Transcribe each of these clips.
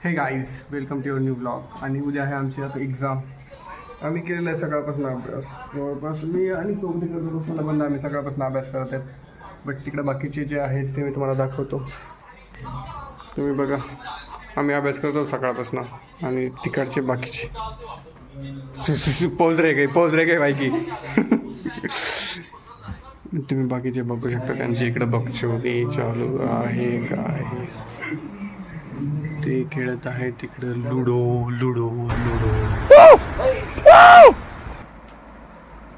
हे guys welcome to your new blog. आणि उद्या आहे आमची आता एक्झाम. आम्ही केलेला आहे सकाळपासून अभ्यास. जवळपास मी आणि तो तिकडे बंद आम्ही सकाळपासून अभ्यास करत आहेत. बट तिकडे बाकीचे जे आहेत ते मी तुम्हाला दाखवतो. तुम्ही बघा आम्ही अभ्यास करतो सकाळपासून आणि तिकडचे बाकीचे पोज रे गई बाईकी. तुम्ही बाकीचे बघू शकता त्यांची इकडे बघचोदी चालू आहे. गाईस ते खेळत आहे तिकडे लुडो लुडो लुडो.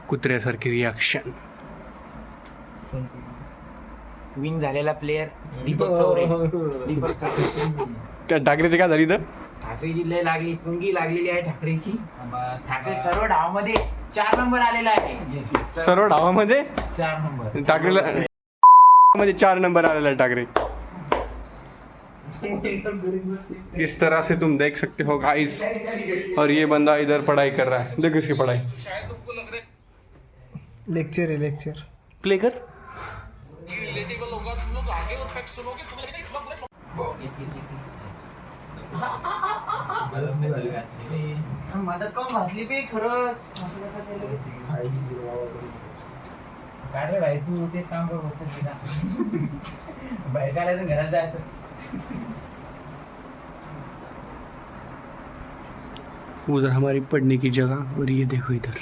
कुत्र्यासारखी रिॲक्शन. विन झालेला प्लेयर दीपक चौरे. त्या ठाकरेची काय झाली तर ठाकरेची लय लागली, पुंगी लागलेली आहे ठाकरेची. ठाकरे सर्व डावामध्ये 4 नंबर आलेला आहे. सर्व डावामध्ये 4 नंबर ठाकरेला मध्ये 4 नंबर आलेला है ठाकरे. इस तरह से तुम देख सकते हो गाइस. और ये बंदा इधर पढ़ाई कर रहा है. देखो इसकी पढ़ाई. लेक्चर है लेक्चर. प्ले कर. मदत करून घातली बे खरंच. असं कसं केलं काय रे भाई, तू तेच काम कर बघतोस ना. बाहेर काढायचं, घरात जायचं. उधर हमारी पढ़ने की जगह और ये देखो इधर.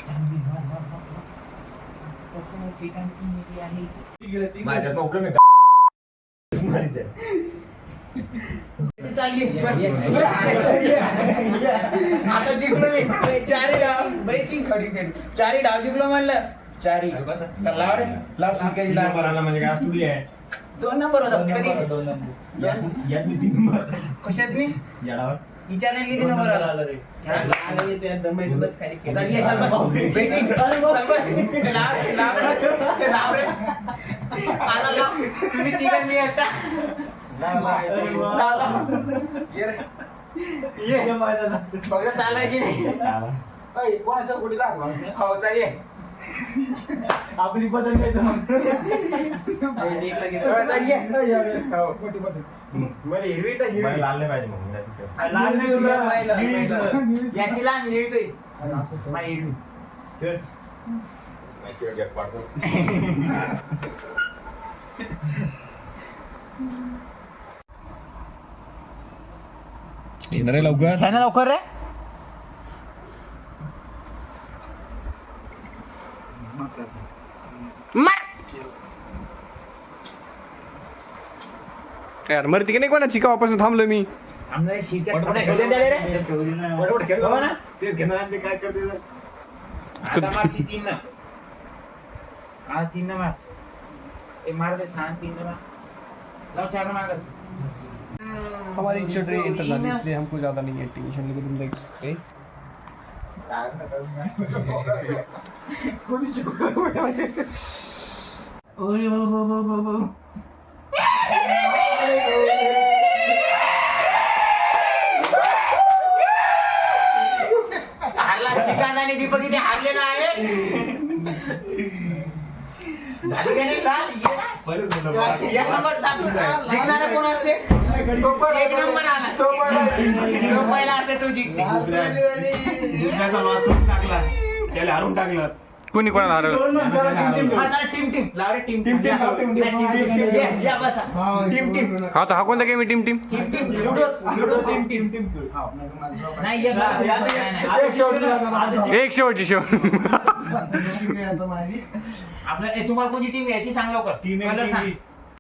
आता जिंकलो मी. चारही डाव जिंकलो म्हणलं. चारही लाव रे, लाव शिकायची लाव. म्हणजे काय असतो आहे 2 नंबर होता. कधी यात 3 नंबर कशात मी याडावर विचारायला किती नंबर आला रे. बस खाली बेटिंग लाव रे. आला लाव. तुम्ही तिघांनी मी एकटा. फक्त चालवायची नाही. कोणाच्या कुठे जात हो चालेल. आपली बदल नाही मला हिरवी तर हिरवी लाल पाहिजे मग याची लहान हिरवी मला हिरवी. येणार आहे लवकर. छान लवकर रे. यार मरती की नाही कोणाची का वापस थांबलो मी. आमदार शिकत रे. तेच घेणार ते काय करते आता मार 3 ना. हा 3 ना मार. मार दे 3 ना मार. लाव 4 ना मागस. हमारी इंटर जानी इसलिए हमको ज़्यादा नहीं है टेंशन. लेकिन तुम देख सकते हारला श्रीकांत आणि दीपक इथे हारलेला आहे. झाली का नाही लाल? एक नंबर जिंकणारा कोण असते? एक नंबर आला तो पहिला असते, तो जिंकते. दुसऱ्याचा लॉस करून टाकला, त्याला हारून टाकलं. कोणी कोणाला हरवलं. टीम लाव रे. टीम या बसा. टीम हा तर हा कोणता गेम आहे. टीम लुडो टीम नाही ये बा. एक शेवटची शेवट. आपलं तुम्हाला कोणती टीम घ्यायची सांग लवकर. कलर सांग.